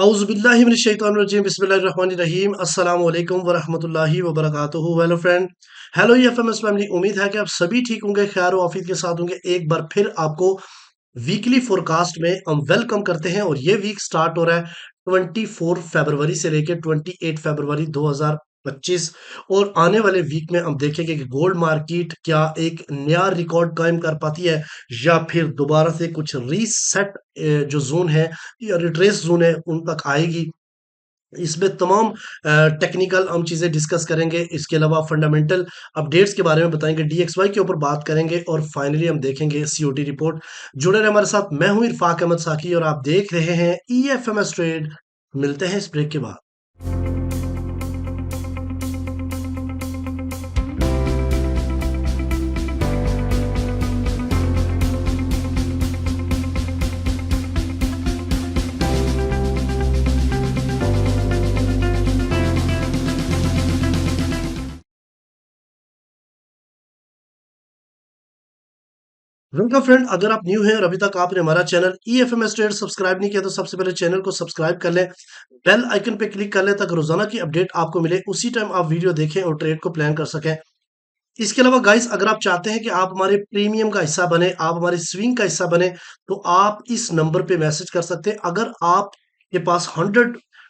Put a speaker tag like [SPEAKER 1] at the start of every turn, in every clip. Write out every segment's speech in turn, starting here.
[SPEAKER 1] औज़ुबिल्लाहिमिनश्शैतानिर्रजीम बिस्मिल्लाहिर्रहमानिर्रहीम अस्सलामु अलैकुम वरहमतुल्लाहि वबरकातुहू। Hello friend, hello FMS family. उम्मीद है कि आप सभी ठीक होंगे, खैर आफियत के साथ होंगे। एक बार फिर आपको वीकली फोरकास्ट में हम वेलकम करते हैं और ये वीक स्टार्ट हो रहा है 24 फरवरी से लेकर 28 फरवरी 2025। और आने वाले वीक में हम देखेंगे कि गोल्ड मार्केट क्या एक नया रिकॉर्ड कायम कर पाती है या फिर दोबारा से कुछ रीसेट जो जोन है या रिट्रेस जोन है उन तक आएगी। इसमें तमाम टेक्निकल हम चीज़ें डिस्कस करेंगे। इसके अलावा फंडामेंटल अपडेट्स के बारे में बताएंगे, डीएक्सवाई के ऊपर बात करेंगे और फाइनली हम देखेंगे सीओटी रिपोर्ट। जुड़े रहे हमारे साथ। मैं हूं इरफाक अहमद साकी और आप देख रहे हैं ईएफएमएस ट्रेड। मिलते हैं इस ब्रेक के बाद। वेलकम फ्रेंड, अगर आप न्यू हैं और अभी तक आपने हमारा चैनल ईएफएमएस ट्रेड सब्सक्राइब नहीं किया तो सबसे पहले चैनल को सब्सक्राइब कर लें, बेल आइकन पे क्लिक कर लें ताकि रोजाना की अपडेट आपको मिले, उसी टाइम आप वीडियो देखें और ट्रेड को प्लान कर सकें। इसके अलावा गाइस, अगर आप चाहते हैं कि आप हमारे प्रीमियम का हिस्सा बने, आप हमारे स्विंग का हिस्सा बने, तो आप इस नंबर पे मैसेज कर सकते हैं। अगर आपके पास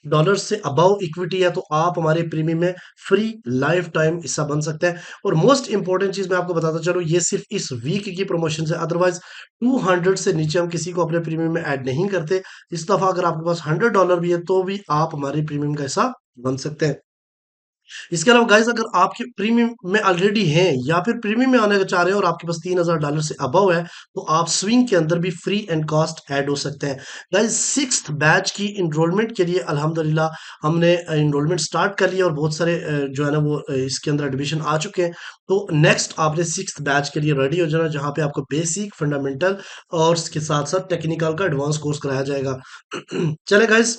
[SPEAKER 1] $100 से अबव इक्विटी है तो आप हमारे प्रीमियम में फ्री लाइफ टाइम हिस्सा बन सकते हैं। और मोस्ट इंपॉर्टेंट चीज मैं आपको बताता चलूं, ये सिर्फ इस वीक की प्रमोशन है, अदरवाइज 200 से नीचे हम किसी को अपने प्रीमियम में ऐड नहीं करते। इस दफा अगर आपके पास $100 भी है तो भी आप हमारे प्रीमियम का हिस्सा बन सकते हैं। इसके अलावा गाइस, अगर आपके प्रीमियम में ऑलरेडी हैं या फिर प्रीमियम में आने का चाह रहे हो और आपके पास $3000 से अबव है तो आप स्विंग के अंदर भी फ्री एंड कॉस्ट ऐड हो सकते हैं। गाइस, 6th बैच की इनरोलमेंट के लिए अल्हम्दुलिल्लाह हमने इनरोलमेंट स्टार्ट कर लिया और बहुत सारे जो है ना वो इसके अंदर एडमिशन आ चुके हैं। तो नेक्स्ट आपने 6th बैच के लिए रेडी हो जाना, जहां पे आपको बेसिक, फंडामेंटल और इसके साथ साथ टेक्निकल का एडवांस कोर्स कराया जाएगा। चले गाइस,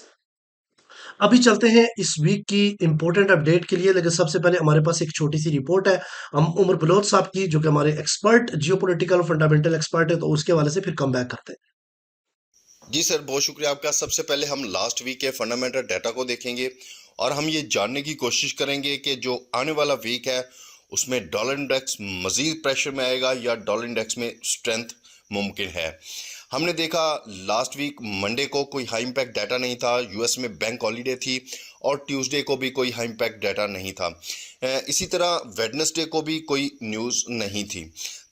[SPEAKER 1] अभी चलते हैं इस वीक की इंपॉर्टेंट अपडेट के लिए, लेकिन सबसे पहले हमारे पास एक छोटी सी रिपोर्ट है हम उमर बलोच साहब की, जो कि हमारे एक्सपर्ट जियोपॉलिटिकल फंडामेंटल एक्सपर्ट है, तो उसके हवाले से फिर कम बैक करते हैं।
[SPEAKER 2] जी सर, बहुत शुक्रिया आपका। सबसे पहले हम लास्ट वीक के फंडामेंटल डाटा को देखेंगे और हम ये जानने की कोशिश करेंगे कि जो आने वाला वीक है उसमें डॉलर इंडेक्स मजीद प्रेशर में आएगा या डॉलर इंडेक्स में स्ट्रेंथ मुमकिन है। हमने देखा लास्ट वीक मंडे को कोई हाई इम्पैक्ट डाटा नहीं था, यूएस में बैंक हॉलीडे थी और ट्यूसडे को भी कोई हाई इम्पैक्ट डाटा नहीं था। इसी तरह वेडनेसडे को भी कोई न्यूज़ नहीं थी।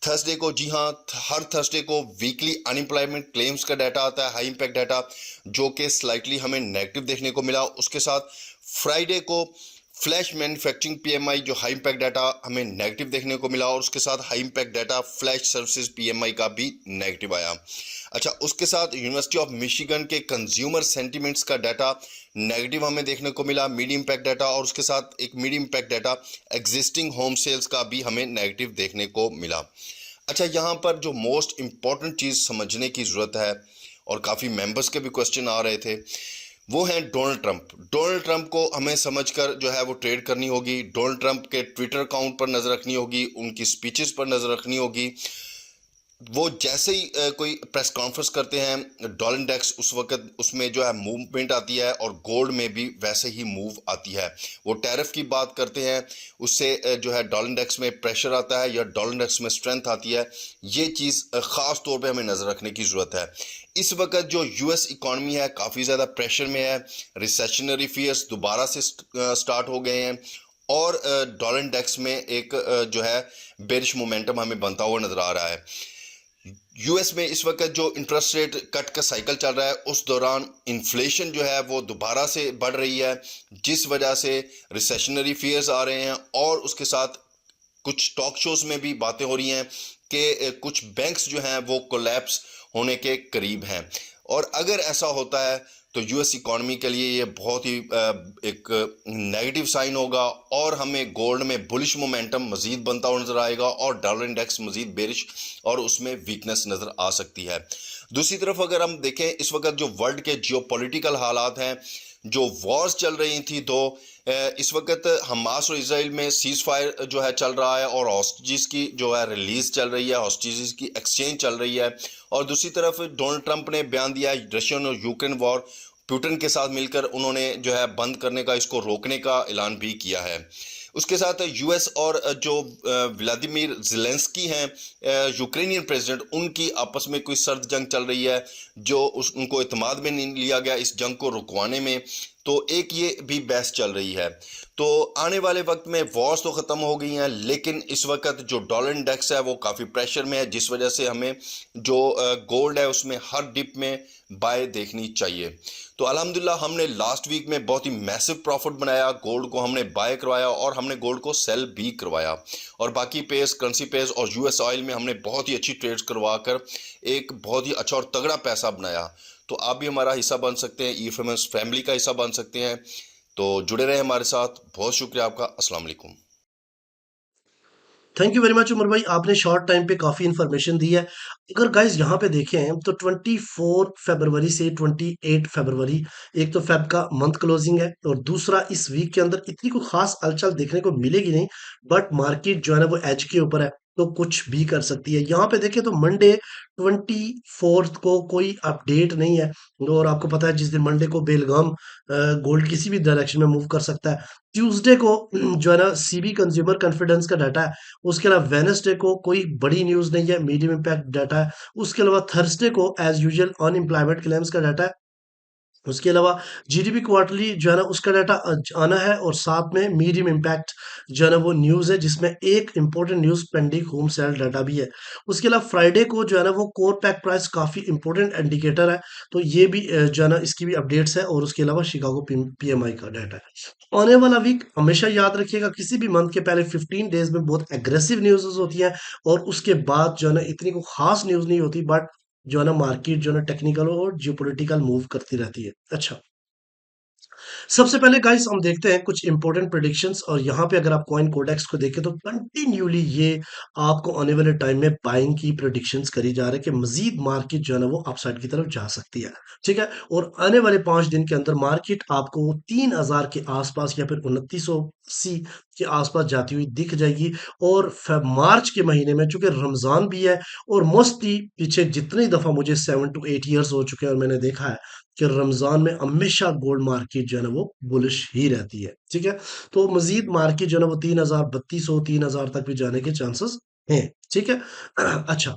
[SPEAKER 2] थर्सडे को, जी हाँ, हर थर्सडे को वीकली अनएम्प्लॉयमेंट क्लेम्स का डाटा आता है, हाई इम्पैक्ट डाटा, जो कि स्लाइटली हमें नेगेटिव देखने को मिला। उसके साथ फ्राइडे को फ्लैश मैन्युफैक्चरिंग पीएमआई, जो हाई इम्पैक्ट डाटा हमें नेगेटिव देखने को मिला, और उसके साथ high impact data flash services PMI का भी नेगेटिव आया। अच्छा, उसके साथ यूनिवर्सिटी ऑफ मिशिगन के कंज्यूमर सेंटिमेंट्स का डाटा नेगेटिव हमें देखने को मिला, मीडियम इम्पैक्ट डाटा, और उसके साथ एक medium impact data existing home sales का भी हमें नेगेटिव देखने को मिला। अच्छा, यहाँ पर जो मोस्ट इम्पॉर्टेंट चीज़ समझने की ज़रूरत है, और काफ़ी मेंबर्स के भी क्वेश्चन आ रहे थे, वो हैं डोनाल्ड ट्रंप। डोनाल्ड ट्रंप को हमें समझकर जो है वो ट्रेड करनी होगी। डोनाल्ड ट्रंप के ट्विटर अकाउंट पर नज़र रखनी होगी, उनकी स्पीचेस पर नज़र रखनी होगी। वो जैसे ही कोई प्रेस कॉन्फ्रेंस करते हैं, डॉलर इंडेक्स उस वक्त उसमें जो है मूवमेंट आती है, और गोल्ड में भी वैसे ही मूव आती है। वो टैरिफ की बात करते हैं, उससे जो है डॉलर इंडेक्स में प्रेशर आता है या डॉलर इंडेक्स में स्ट्रेंथ आती है। ये चीज़ ख़ास तौर पे हमें नज़र रखने की ज़रूरत है। इस वक्त जो यूएस इकॉनमी है काफ़ी ज़्यादा प्रेशर में है, रिसेशनरी फियर्स दोबारा से स्टार्ट हो गए हैं, और डॉलर इंडेक्स में एक जो है बेरिश मोमेंटम हमें बनता हुआ नज़र आ रहा है। यूएस में इस वक्त जो इंटरेस्ट रेट कट का साइकिल चल रहा है, उस दौरान इन्फ्लेशन जो है वो दोबारा से बढ़ रही है, जिस वजह से रिसेशनरी फियर्स आ रहे हैं, और उसके साथ कुछ टॉक शोज में भी बातें हो रही हैं कि कुछ बैंक्स जो हैं वो कोलैप्स होने के करीब हैं। और अगर ऐसा होता है तो यूएस इकॉनमी के लिए ये बहुत ही एक नेगेटिव साइन होगा, और हमें गोल्ड में बुलिश मोमेंटम मजीद बनता हुआ नजर आएगा, और डॉलर इंडेक्स मजीद बेरिश और उसमें वीकनेस नजर आ सकती है। दूसरी तरफ अगर हम देखें, इस वक्त जो वर्ल्ड के जियोपॉलिटिकल हालात हैं, जो वॉर्स चल रही थी दो, इस वक्त हमास और इसराइल में सीज फायर जो है चल रहा है, और हॉस्टेजेस की जो है रिलीज चल रही है, हॉस्टेजेस की एक्सचेंज चल रही है। और दूसरी तरफ डोनाल्ड ट्रंप ने बयान दिया है रशियन और यूक्रेन वॉर पुतिन के साथ मिलकर उन्होंने जो है बंद करने का, इसको रोकने का ऐलान भी किया है। उसके साथ यूएस और जो व्लादिमीर ज़ेलेंस्की हैं यूक्रेनियन प्रेसिडेंट, उनकी आपस में कोई सर्द जंग चल रही है जो उनको इत्मीनान में नहीं लिया गया इस जंग को रुकवाने में, तो एक ये भी बहस चल रही है। तो आने वाले वक्त में वॉर्स तो ख़त्म हो गई हैं, लेकिन इस वक्त जो डॉलर इंडेक्स है वो काफ़ी प्रेशर में है, जिस वजह से हमें जो गोल्ड है उसमें हर डिप में बाय देखनी चाहिए। तो अल्हम्दुलिल्लाह हमने लास्ट वीक में बहुत ही मैसिव प्रॉफिट बनाया, गोल्ड को हमने बाय करवाया और हमने गोल्ड को सेल भी करवाया, और बाकी पेयर्स, करेंसी पेयर्स और यूएस ऑयल में हमने बहुत ही अच्छी ट्रेड्स करवा कर एक बहुत ही अच्छा और तगड़ा पैसा बनाया। तो आप भी हमारा हिस्सा बन सकते हैं, ईएफएमएस फैमिली का हिस्सा बन सकते हैं। तो जुड़े रहे हमारे साथ। बहुत शुक्रिया आपका। अस्सलाम वालेकुम।
[SPEAKER 1] Thank you very much Umar भाई, आपने शॉर्ट टाइम पे काफ़ी इन्फॉर्मेशन दी है। अगर गाइस यहाँ पे देखें तो 24 फरवरी से 28 फरवरी, एक तो फेब का मंथ क्लोजिंग है और दूसरा इस वीक के अंदर इतनी कोई खास हलचल देखने को मिलेगी नहीं, बट मार्केट जो है ना वो एज के ऊपर है, तो कुछ भी कर सकती है। यहाँ पे देखें तो मंडे 24 को कोई अपडेट नहीं है, और आपको पता है जिस दिन मंडे को बेलगाम गोल्ड किसी भी डायरेक्शन में मूव कर सकता है। ट्यूसडे को जो है ना सीबी कंज्यूमर कॉन्फिडेंस का डाटा है। उसके अलावा वेडनेसडे को कोई बड़ी न्यूज़ नहीं है, मीडियम इम्पैक्ट डाटा है। उसके अलावा थर्सडे को एज़ यूजुअल अनएम्प्लॉयमेंट क्लेम्स का डाटा है। उसके अलावा जीडीपी क्वार्टरली जो है ना उसका डाटा आना है, और साथ में मीडियम इम्पैक्ट जो है ना वो न्यूज़ है, जिसमें एक important news pending home sale data भी है। उसके अलावा फ्राइडे को जो है ना वो कोर पैक प्राइस काफ़ी इंपॉर्टेंट इंडिकेटर है, तो ये भी जो है ना इसकी भी अपडेट्स है, और उसके अलावा शिकागो पीएमआई का डाटा है। आने वाला वीक हमेशा याद रखिएगा, किसी भी मंथ के पहले 15 डेज में बहुत एग्रेसिव न्यूज़ होती है, और उसके बाद जो है ना इतनी कोई खास न्यूज़ नहीं होती, बट जो है ना मार्केट जो है ना टेक्निकल और जियोपॉलिटिकल मूव करती रहती है। अच्छा, सबसे पहले गाइस हम देखते हैं कुछ इंपॉर्टेंट प्रेडिक्शंस, और यहाँ पे अगर आप कॉइन कोडेक्स को देखें तो कंटिन्यूली ये आपको आने वाले टाइम में बाइंग की प्रेडिक्शंस करी जा रही है कि मजीद मार्केट जो है ना वो अपसाइड की तरफ जा सकती है। ठीक है, और आने वाले 5 दिन के अंदर मार्केट आपको 3000 के आसपास या फिर 2980 के आसपास जाती हुई दिख जाएगी। और मार्च के महीने में चूंकि रमजान भी है, और मोस्टली पीछे जितनी दफा मुझे 7 to 8 years हो चुके हैं और मैंने देखा है कि रमजान में हमेशा गोल्ड मार्केट जो है ना वो बुलिश ही रहती है। ठीक है, तो मजीद मार्केट जो है ना वो 3000, 3200, 3000 तक भी जाने के चांसेस हैं। ठीक है। अच्छा,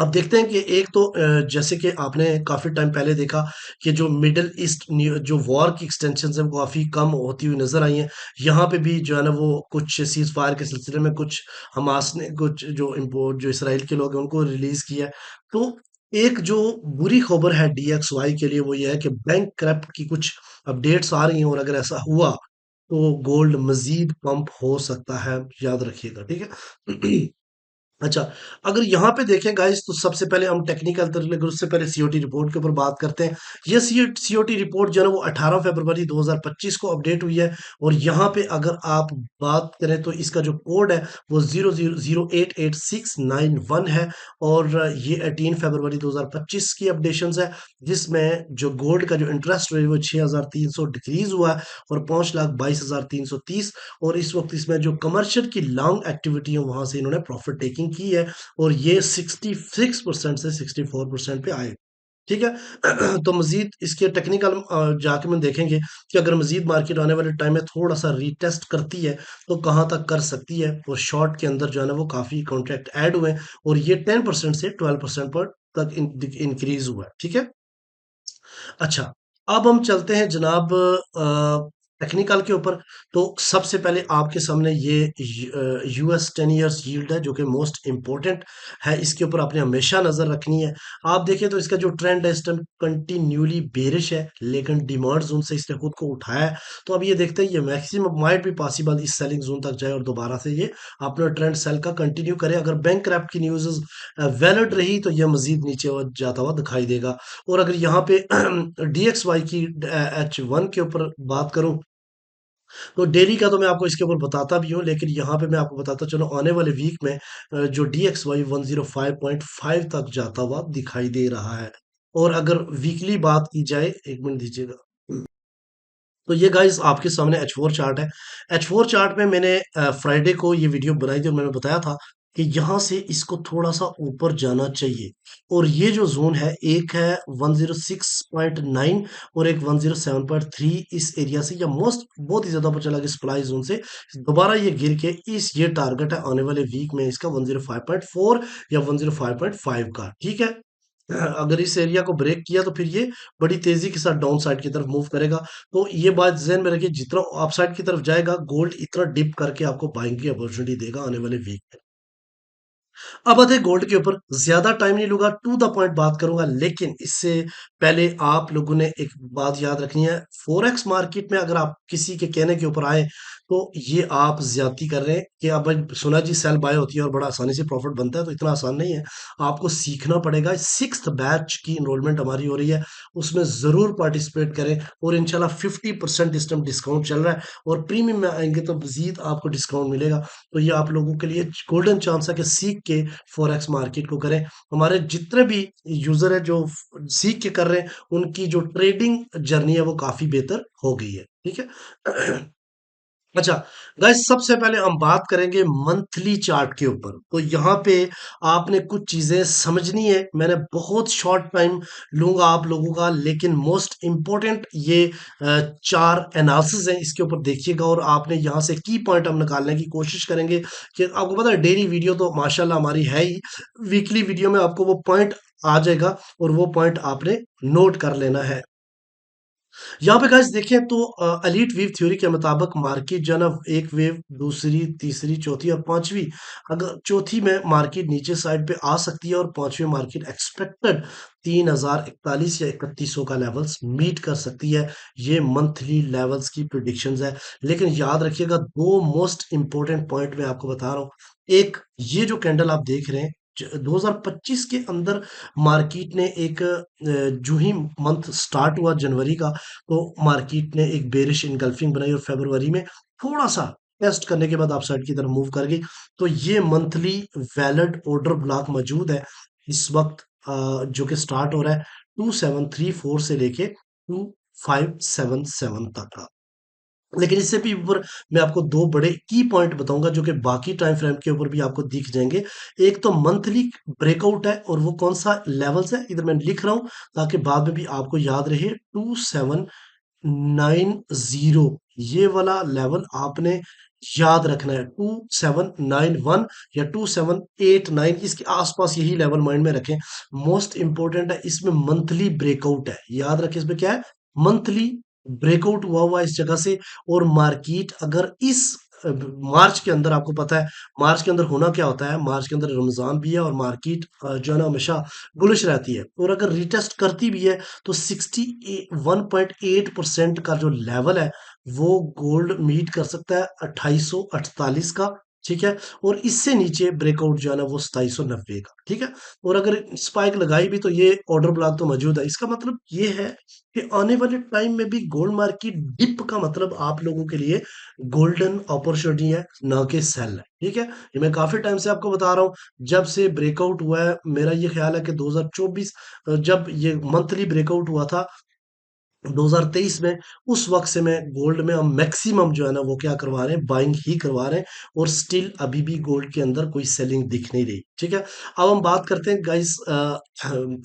[SPEAKER 1] अब देखते हैं कि एक तो जैसे कि आपने काफी टाइम पहले देखा कि जो मिडिल ईस्ट जो वॉर की एक्सटेंशन है वो काफी कम होती हुई नजर आई है। यहाँ पे भी जो है ना वो कुछ सीज फायर के सिलसिले में कुछ हमास ने कुछ जो इम्पोर्ट जो इसराइल के लोग हैं उनको रिलीज किया है। तो एक जो बुरी खबर है डीएक्सवाई के लिए वो ये है कि बैंक क्रैप्ट की कुछ अपडेट्स आ रही हैं, और अगर ऐसा हुआ तो गोल्ड मजीद पंप हो सकता है, याद रखिएगा। ठीक है। अच्छा, अगर यहाँ पे देखें गाइस तो सबसे पहले हम टेक्निकल तरीके उससे पहले सीओटी रिपोर्ट के ऊपर बात करते हैं। ये सीओटी रिपोर्ट जो है ना वो 18 फरवरी 2025 को अपडेट हुई है, और यहाँ पे अगर आप बात करें तो इसका जो कोड है वो 00088691 है, और ये 18 फरवरी 2025 की अपडेशन है, जिसमें जो गोल्ड का जो इंटरेस्ट रेट वो 6300 डिक्रीज हुआ है, और 5,22,330। और इस वक्त इसमें जो कमर्शियल की लॉन्ग एक्टिविटी है वहां से इन्होंने प्रॉफिट टेकिंग की है, और ये 66% से 64% पे आए। ठीक है। तो मजीद इसके टेक्निकल जाके में देखेंगे कि अगर मजीद मार्केट आने वाले टाइम में थोड़ा सा रीटेस्ट करती है तो कहाँ तक कर सकती है, और शॉर्ट के अंदर जो है ना वो काफी कॉन्ट्रैक्ट ऐड हुए हैं, और ये 10% से 12% पर तक इंक्रीज हुआ है। ठीक है। अच्छा, अब हम चलते हैं जनाब टेक्निकल के ऊपर। तो सबसे पहले आपके सामने ये यूएस 10 years यील्ड है, जो कि मोस्ट इंपॉर्टेंट है, इसके ऊपर आपने हमेशा नज़र रखनी है। आप देखें तो इसका जो ट्रेंड है इस टाइम कंटिन्यूली बेरिश है, लेकिन डिमांड जोन से इसने खुद को उठाया है। तो अब ये देखते हैं, ये मैक्सिमम माइट भी पॉसिबल इस सेलिंग जोन तक जाए और दोबारा से ये अपना ट्रेंड सेल का कंटिन्यू करे। अगर बैंक क्रैप की न्यूज़ वैलिड रही तो ये मजीद नीचे जाता हुआ दिखाई देगा। और अगर यहाँ पे DXY की H1 के ऊपर बात करूं तो डेली का तो मैं आपको इसके ऊपर बताता भी हूँ, लेकिन यहाँ पे मैं आपको बताता चलो आने वाले वीक में जो DXY 105.5 तक जाता हुआ दिखाई दे रहा है। और अगर वीकली बात की जाए, एक मिनट दीजिएगा। तो ये गाइस आपके सामने H4 चार्ट है। H4 चार्ट में मैंने फ्राइडे को ये वीडियो बनाई थी और मैंने बताया था कि यहाँ से इसको थोड़ा-सा ऊपर जाना चाहिए और ये जो ज़ोन है, एक है 106.9 और एक 107.3 इस एरिया से या मोस्ट बहुत ही ज़्यादा पता चला कि सप्लाई ज़ोन से दोबारा ये गिर के इस ये टारगेट है आने वाले वीक में इसका 105.4 या 105.5 का, ठीक है? अगर इस एरिया को ब्रेक किया तो फिर ये बड़ी तेज़ी के साथ डाउन साइड की तरफ मूव करेगा। तो ये बात ज़हन में रखिए जितना अप साइड की तरफ जाएगा गोल्ड इतना डिप करके आपको बाइंग की अपॉर्चुनिटी देगा आने वाले वीक में। अब आते हैं गोल्ड के ऊपर, ज़्यादा टाइम नहीं लूँगा, टू द पॉइंट बात करूँगा, लेकिन इससे पहले आप लोगों ने एक बात याद रखनी है, फ़ॉरेक्स मार्केट में अगर आप किसी के कहने के ऊपर आए, तो ये आप ज़्यादती कर रहे हैं कि अब भाई सुना जी सेल बाय होती है और बड़ा आसानी से प्रॉफ़िट बनता है, तो इतना आसान नहीं है। आपको सीखना पड़ेगा, 6th बैच की एनरोलमेंट हमारी हो रही है, उसमें ज़रूर पार्टिसिपेट करें और इंशाल्लाह 50% इस टाइम डिस्काउंट चल रहा है और प्रीमियम में आएँगे तो मज़ीद आपको डिस्काउंट मिलेगा। तो ये आप लोगों के लिए गोल्डन चांस है कि सीख के फॉरेक्स मार्केट को करें। हमारे जितने भी यूज़र हैं जो सीख के कर रहे हैं, उनकी जो ट्रेडिंग जर्नी है वो काफ़ी बेहतर हो गई है। ठीक है? अच्छा, गाइस सबसे पहले हम बात करेंगे मंथली चार्ट के ऊपर। तो यहाँ पे आपने कुछ चीज़ें समझनी है। मैंने बहुत शॉर्ट टाइम लूँगा आप लोगों का, लेकिन मोस्ट इम्पोर्टेंट ये 4 एनालिसिस हैं, इसके ऊपर देखिएगा और आपने यहाँ से की पॉइंट हम निकालने की कोशिश करेंगे कि आपको पता है डेली वीडियो तो माशाल्लाह हमारी है ही, वीकली वीडियो में आपको वो पॉइंट आ जाएगा और वो पॉइंट आपने नोट कर लेना है। यहाँ पे गाइस देखें तो एलीट वेव थ्योरी के मुताबिक मार्केट जो है ना एक वेव दूसरी तीसरी चौथी और पांचवी, अगर चौथी में मार्केट नीचे साइड पे आ सकती है और पांचवी मार्केट एक्सपेक्टेड 3041 या 3100 का लेवल्स मीट कर सकती है। ये मंथली लेवल्स की प्रिडिक्शंस है, लेकिन याद रखिएगा दो मोस्ट इंपॉर्टेंट पॉइंट मैं आपको बता रहा हूँ। एक ये जो कैंडल आप देख रहे हैं 2025 के अंदर मार्केट ने एक जो ही मंथ स्टार्ट हुआ जनवरी का, तो मार्केट ने एक बेरिश इनगल्फिंग बनाई और फरवरी में थोड़ा सा टेस्ट करने के बाद अपसाइड की तरफ मूव कर गई। तो ये मंथली वैलिड ऑर्डर ब्लॉक मौजूद है इस वक्त, जो कि स्टार्ट हो रहा है 2734 से लेके 2577 तक का। लेकिन इससे भी ऊपर मैं आपको दो बड़े की पॉइंट बताऊंगा जो कि बाकी टाइम फ्रेम के ऊपर भी आपको दिख जाएंगे। एक तो मंथली ब्रेकआउट है और वो कौन सा लेवल्स है, इधर मैं लिख रहा हूं ताकि बाद में भी आपको याद रहे। 2790 ये वाला लेवल आपने याद रखना है। 2791 या 2789 इसके आसपास यही लेवल माइंड में रखें। मोस्ट इंपॉर्टेंट है, इसमें मंथली ब्रेकआउट है, याद रखें इसमें क्या है, मंथली ब्रेकआउट हुआ इस जगह से। और मार्केट अगर इस मार्च के अंदर, आपको पता है मार्च के अंदर होना क्या होता है, मार्च के अंदर रमजान भी है और मार्केट जो है ना हमेशा बुलिश रहती है, और अगर रिटेस्ट करती भी है तो 61.8% का जो लेवल है वो गोल्ड मीट कर सकता है 2848 का। ठीक है, और इससे नीचे ब्रेकआउट जो है ना वो 2790 का। ठीक है, और अगर स्पाइक लगाई भी तो ये ऑर्डर ब्लॉक तो मौजूद है। इसका मतलब ये है कि आने वाले टाइम में भी गोल्ड मार्केट डिप का मतलब आप लोगों के लिए गोल्डन अपॉर्चुनिटी है, ना कि सेल है। ठीक है, ये मैं काफी टाइम से आपको बता रहा हूँ, जब से ब्रेकआउट हुआ है। मेरा ये ख्याल है कि 2024 जब ये मंथली ब्रेकआउट हुआ था 2023 में, उस वक्त से मैं गोल्ड में हम मैक्सिमम जो है ना वो क्या करवा रहे हैं, बाइंग ही करवा रहे हैं। और स्टिल अभी भी गोल्ड के अंदर कोई सेलिंग दिख नहीं रही। ठीक है, अब हम बात करते हैं गाइस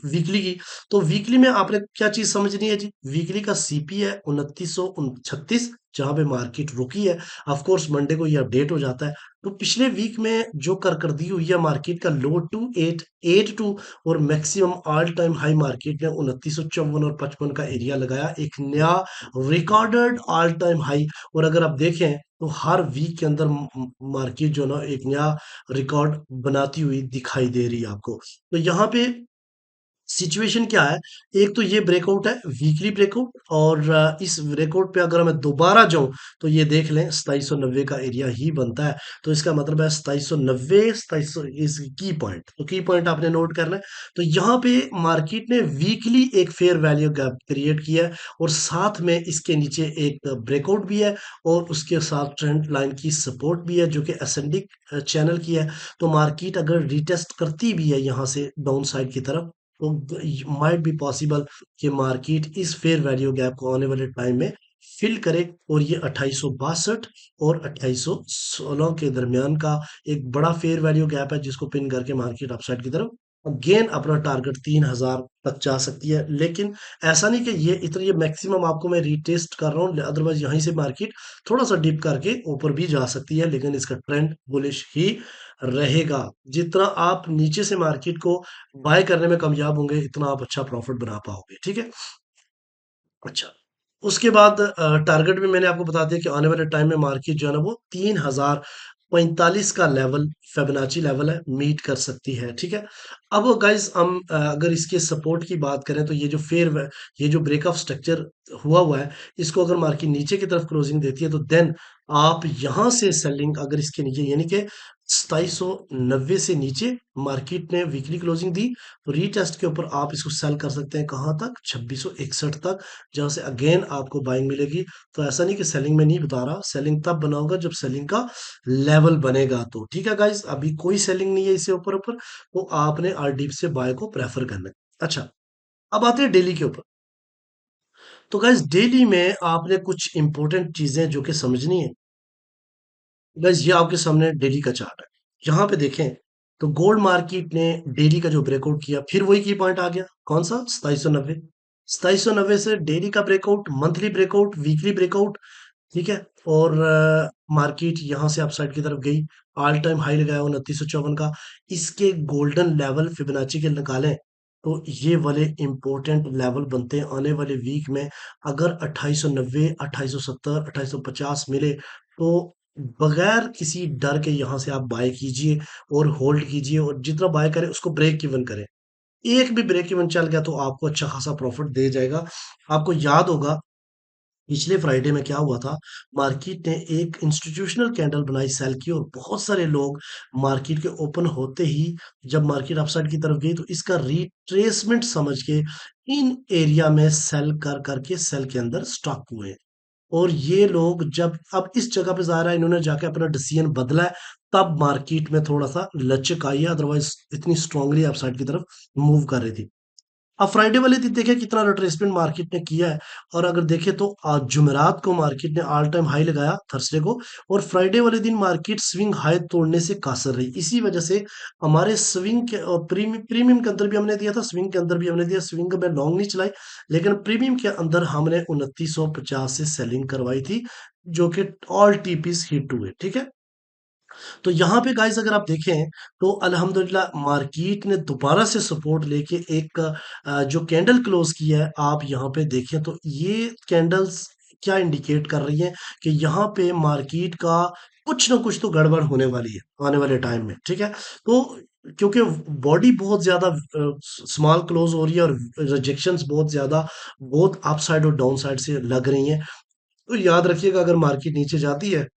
[SPEAKER 1] वीकली की। तो वीकली में आपने क्या चीज समझनी है जी, वीकली का सीपी है 2936, जहां पे मार्केट रुकी है। ऑफ कोर्स मंडे को ये अपडेट हो जाता है। तो पिछले वीक में जो करकर्दी हुई है मार्केट का, लो 2882 और maximum all time high market ने 2954 और 55 का एरिया लगाया, एक नया रिकॉर्डेड ऑल टाइम हाई। और अगर आप देखें तो हर वीक के अंदर मार्केट जो है ना एक नया रिकॉर्ड बनाती हुई दिखाई दे रही है आपको। तो यहाँ पे सिचुएशन क्या है, एक तो ये ब्रेकआउट है वीकली ब्रेकआउट, और इस ब्रेकआउट पे अगर मैं दोबारा जाऊं तो ये देख लें 2790 का एरिया ही बनता है। तो इसका मतलब है 2790 2700 इस की पॉइंट, तो की पॉइंट आपने नोट करना है। तो यहाँ पे मार्केट ने वीकली एक फेयर वैल्यू गैप क्रिएट किया है और साथ में इसके नीचे एक ब्रेकआउट भी है और उसके साथ ट्रेंड लाइन की सपोर्ट भी है जो कि असेंडिक चैनल की है। तो मार्केट अगर रिटेस्ट करती भी है यहाँ से डाउन साइड की तरफ, तो माइट बी पॉसिबल कि मार्केट इस फेयर वैल्यू गैप को आने वाले टाइम में फिल करे और ये 2862 और 2816 के दरमियान का एक बड़ा फेयर वैल्यू गैप है जिसको पिन करके मार्केट अपसाइड की तरफ अगेन अपना टारगेट 3000 तक जा सकती है। लेकिन ऐसा नहीं कि ये इतना, ये मैक्सिमम आपको मैं रीटेस्ट कर रहा हूँ, अदरवाइज यहीं से मार्केट थोड़ा सा डिप करके ऊपर भी जा सकती है, लेकिन इसका ट्रेंड बुलिश ही रहेगा। जितना आप नीचे से मार्केट को बाय करने में कामयाब होंगे इतना आप अच्छा प्रॉफिट बना पाओगे, ठीक है। अच्छा, उसके बाद टारगेट भी मैंने आपको बता दिया कि आने वाले टाइम में मार्केट जो है ना वो 3045 का लेवल, फिबोनाची लेवल है, मीट कर सकती है, ठीक है। अब गाइस हम अगर इसके सपोर्ट की बात करें तो ये जो ब्रेकअप स्ट्रक्चर हुआ है, इसको अगर मार्केट नीचे की तरफ क्लोजिंग देती है तो देन आप यहां से सेलिंग, अगर इसके नीचे यानी कि 2790 से नीचे मार्केट ने वीकली क्लोजिंग दी तो रीटेस्ट के ऊपर आप इसको सेल कर सकते हैं कहां तक, 2661 तक, जहां से अगेन आपको बाइंग मिलेगी। तो ऐसा नहीं कि सेलिंग में नहीं बता रहा, सेलिंग तब बनाऊंगा जब सेलिंग का लेवल बनेगा, तो ठीक है गाइस, अभी कोई सेलिंग नहीं है इससे ऊपर ऊपर, तो आपने आरडीप से बाय को प्रेफर करना है। अच्छा, अब आते हैं डेली के ऊपर। तो गाइस डेली में आपने कुछ इंपॉर्टेंट चीजें जो कि समझनी है। गाइस ये आपके सामने डेली का चार्ट है, यहाँ पे देखें तो गोल्ड मार्केट ने डेली का जो ब्रेकआउट किया, फिर वही की पॉइंट आ गया, कौन सा, 2790। 2790 से डेली का breakout, monthly breakout, weekly breakout, ठीक है। और मार्केट यहाँ से अपसाइड की तरफ गई, ऑल टाइम हाई लगाया 2954 का। इसके गोल्डन लेवल फिबोनाची के निकालें तो ये वाले इंपॉर्टेंट लेवल बनते हैं आने वाले वीक में। अगर 2890, 2870, 2850 मिले तो बगैर किसी डर के यहाँ से आप बाय कीजिए और होल्ड कीजिए, और जितना बाय करें उसको ब्रेक इवन करें। एक भी ब्रेक इवन चल गया तो आपको अच्छा खासा प्रॉफिट दे जाएगा। आपको याद होगा पिछले फ्राइडे में क्या हुआ था, मार्केट ने एक इंस्टीट्यूशनल कैंडल बनाई सेल की, और बहुत सारे लोग मार्केट के ओपन होते ही जब मार्केट अपसाइड की तरफ गई तो इसका रिट्रेसमेंट समझ के इन एरिया में सेल कर करके सेल के अंदर स्टॉक हुए। और ये लोग जब अब इस जगह पे जा रहा है, इन्होंने जाके अपना डिसीजन बदला है, तब मार्केट में थोड़ा सा लचक आई है, अदरवाइज इतनी स्ट्रांगली अपसाइड की तरफ मूव कर रही थी। अब फ्राइडे वाले दिन देखें कितना रिट्रेसमेंट मार्केट ने किया है। और अगर देखें तो आज जुमेरात को मार्केट ने ऑल टाइम हाई लगाया थर्सडे को, और फ्राइडे वाले दिन मार्केट स्विंग हाई तोड़ने से कासर रही। इसी वजह से हमारे स्विंग के और प्रीमियम के अंदर भी हमने दिया था, स्विंग के अंदर भी हमने दिया, स्विंग में लॉन्ग नहीं चलाई, लेकिन प्रीमियम के अंदर हमने 2950 से सेलिंग करवाई थी, जो कि ऑल टीपीस हिट हुए, ठीक है। तो यहाँ पे गाइस अगर आप देखें तो अल्हम्दुलिल्लाह मार्केट ने दोबारा से सपोर्ट लेके एक जो कैंडल क्लोज किया है, आप यहाँ पे देखें तो ये कैंडल्स क्या इंडिकेट कर रही है कि यहाँ पे मार्केट का कुछ ना कुछ तो गड़बड़ होने वाली है आने वाले टाइम में, ठीक है। तो क्योंकि बॉडी बहुत ज्यादा स्मॉल क्लोज हो रही है और रिजेक्शंस बहुत ज्यादा बहुत अप साइड और डाउन साइड से लग रही हैं, तो याद रखिएगा अगर मार्केट नीचे जाती है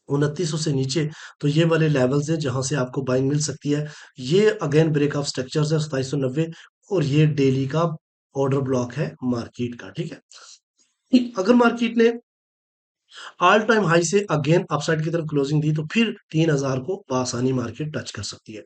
[SPEAKER 1] 2900 से नीचे तो ये वाले लेवल्स हैं जहां से आपको बाइंग मिल सकती है। ये अगेन ब्रेक ऑफ स्ट्रक्चर्स है 2790, और ये डेली का ऑर्डर ब्लॉक है मार्केट का, ठीक है। अगर मार्केट ने ऑल टाइम हाई से अगेन अपसाइड की तरफ क्लोजिंग दी तो फिर 3000 को आसानी मार्केट टच कर सकती है।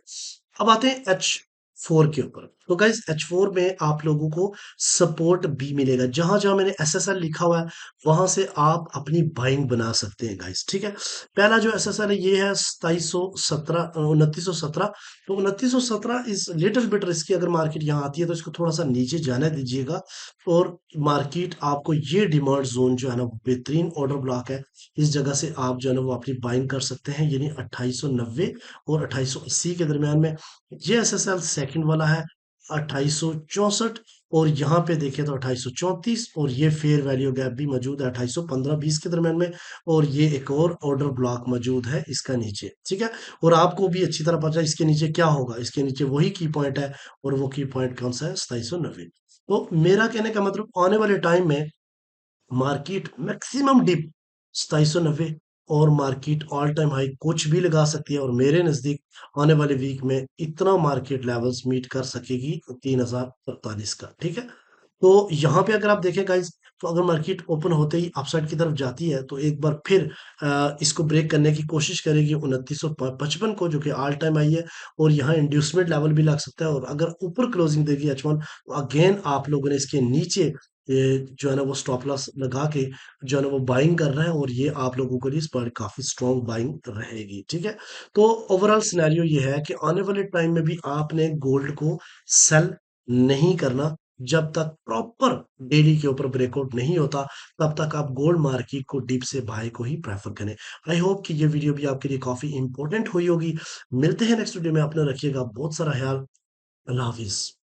[SPEAKER 1] अब आते हैं H4 के ऊपर। तो गाइस H4 में आप लोगों को सपोर्ट भी मिलेगा, जहां जहां मैंने SSL लिखा हुआ है वहां से आप अपनी बाइंग बना सकते हैं गाइस, ठीक है। पहला जो SSL है ये है 2717, 2917। तो 2917 इस लिटिल बिट रिस्की, अगर मार्केट यहाँ आती है तो इसको थोड़ा सा नीचे जाने दीजिएगा, और मार्केट आपको ये डिमांड जोन जो है ना वो बेहतरीन ऑर्डर ब्लॉक है, इस जगह से आप जो है ना वो अपनी बाइंग कर सकते हैं, यानी 2890 और 2880 के दरमियान में। ये SSL सेकंड वाला है 2864, और यहाँ पे देखें तो 2834, और ये फेयर वैल्यू गैप भी मौजूद है 2815-20 के दरमियान में, और ये एक और ऑर्डर ब्लॉक मौजूद है इसका नीचे, ठीक है। और आपको भी अच्छी तरह पता है इसके नीचे क्या होगा, इसके नीचे वही की पॉइंट है, और वो की पॉइंट कौन सा है, 2790। तो मेरा कहने का मतलब आने वाले टाइम में मार्केट मैक्सिमम डिप 2790, और मार्केट ऑल टाइम हाई कुछ भी लगा सकती है, और मेरे नजदीक आने वाले वीक में इतना मार्केट लेवल्स मीट कर सकेगी 3045 का, ठीक है। तो यहाँ पे अगर आप देखें गाइस तो अगर मार्केट ओपन होते ही अपसाइड की तरफ जाती है तो एक बार फिर इसको ब्रेक करने की कोशिश करेगी 2955 को, जो कि ऑल टाइम हाई है, और यहाँ इंड्यूसमेंट लेवल भी लग सकता है। और अगर ऊपर क्लोजिंग देगी H1 तो अगेन आप लोगों ने इसके नीचे ये जो है ना वो स्टॉप लॉस लगा के जो है ना वो बाइंग कर रहा है और ये आप लोगों के लिए इस पर काफ़ी स्ट्रॉन्ग बाइंग रहेगी, ठीक है? तो ओवरऑल सिनेरियो ये है कि आने वाले टाइम में भी आपने गोल्ड को सेल नहीं करना, जब तक प्रॉपर डेली के ऊपर ब्रेकआउट नहीं होता, तब तक आप गोल्ड मार्केट को डीप से बाय को ही प्रेफ़र करें। आई होप कि ये वीडियो भी आपके लिए काफ़ी इम्पोर्टेंट हुई होगी। मिलते हैं नेक्स्ट वीडियो में, अपना रखिएगा बहुत सारा ख़्याल। अल्लाह हाफ़िज़।